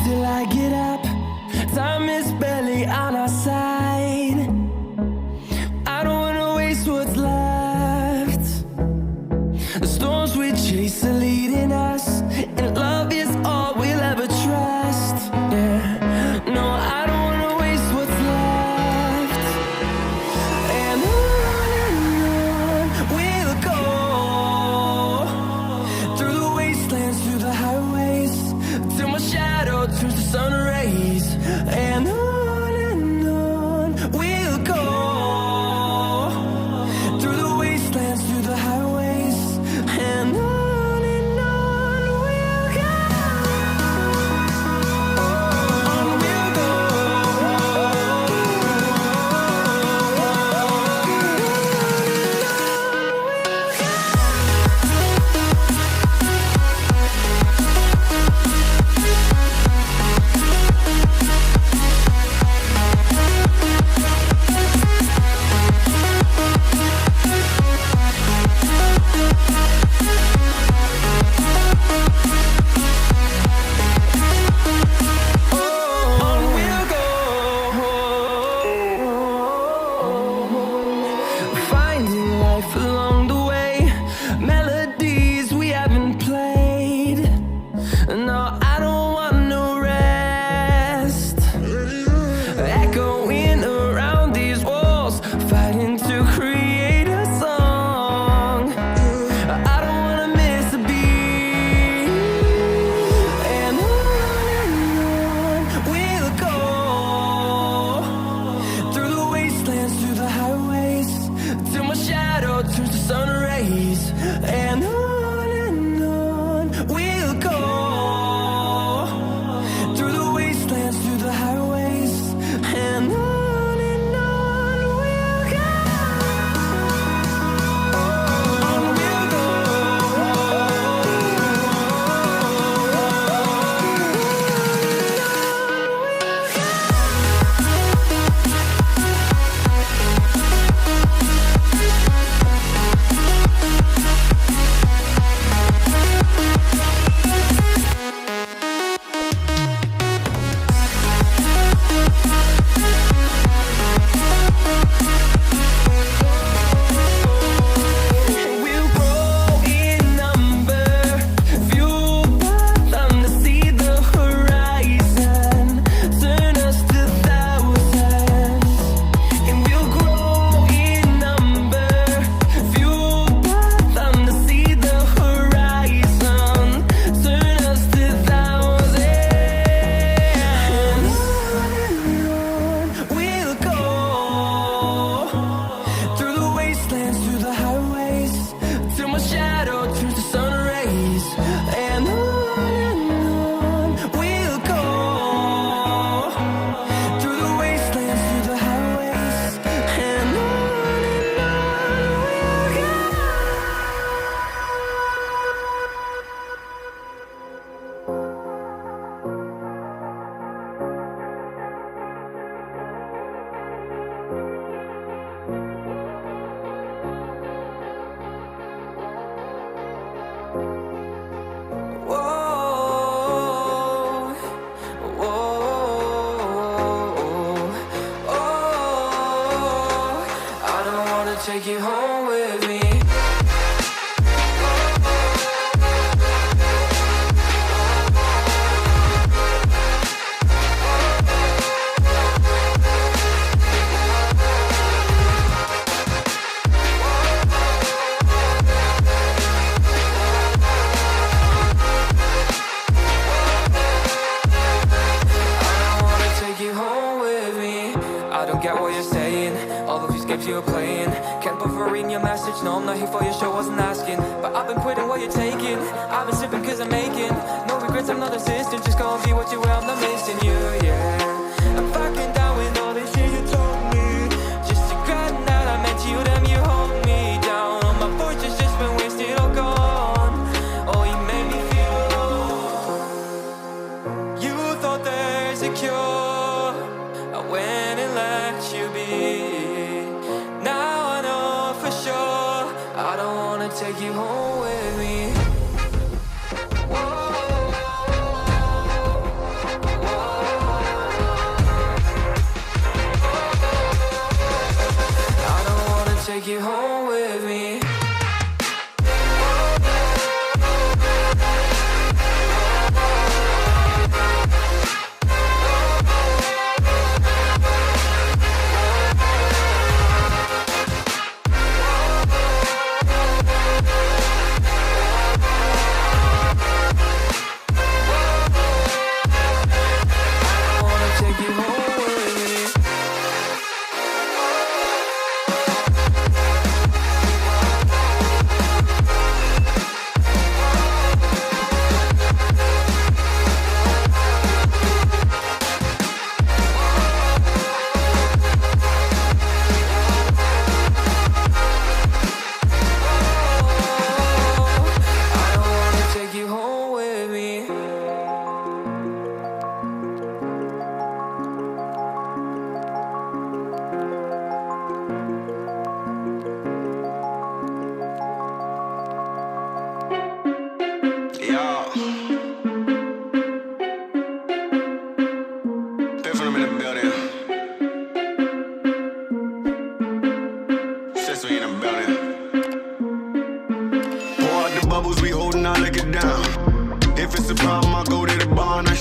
till I get up. Time is barely on our side. I don't wanna waste what's left. The storms we chase are leading us, and love is all we'll ever trust. Yeah, no, I don't wanna waste what's left. And on we'll go, through the wastelands, through the highways, till my shadow turns to sun rays. And on we'll go, through the wastelands, through the highways, and on we'll go. On we'll go. On we'll go. Finding life along the way, melodies we haven't played. No, I don't want no rest. Echoing around these walls, fighting to create a song. I don't wanna miss a beat. And on we'll go, through the wastelands, through the highways, till my shadow turns to sun rays. And on we'll go, through the wastelands, through the highways, and on we'll go. On we'll go. We'll grow in number, fueled by them to see the horizon, turn us to thousands. And we'll grow in number, fueled by them to see the horizon, turn us to thousands. And on we'll go, through the wastelands, through the highways, till my shadow turns to sun rays. And on we'll go, through the wastelands, through the highways, and on we'll go. Whoa, whoa, oh, I don't wanna take you home with me. Take you home with me. I don't get what you're saying. All of these games you're playing. Can't bother reading your message. No, I'm not here for your show, wasn't asking. But I've been quitting what you're taking. I've been sipping cause I'm making no regrets, I'm not assistant. Just gonna be what you were, I'm not missing you, yeah. I'm fucking down with all this shit you told me. Just a regret that I met you, damn you hold me down. All my fortune's just been wasted or gone. Oh, you made me feel alone. You thought there's a cure, I went and let you be. Now I know for sure I don't wanna take you home with me. Whoa.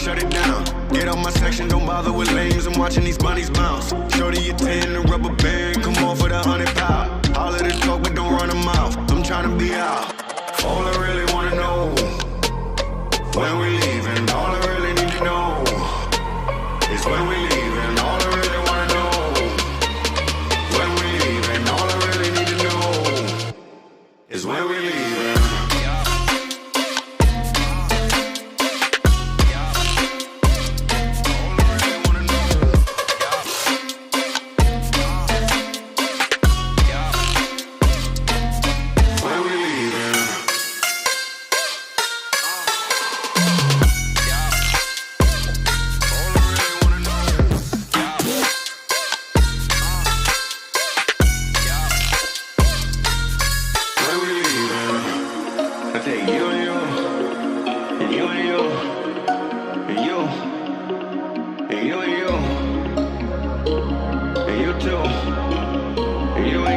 Shut it down. Get out my section, don't bother with lames. I'm watching these bunnies bounce. Shorty, you 10, the rubber band. Come on for the 100 pound. All of the talk, but don't run a mouth. I'm trying to be out. All I really wanna know, when we leaving. All I really need to know is when we leaving. All I really wanna know, when we leaving. All I really need to know is when we leaving. You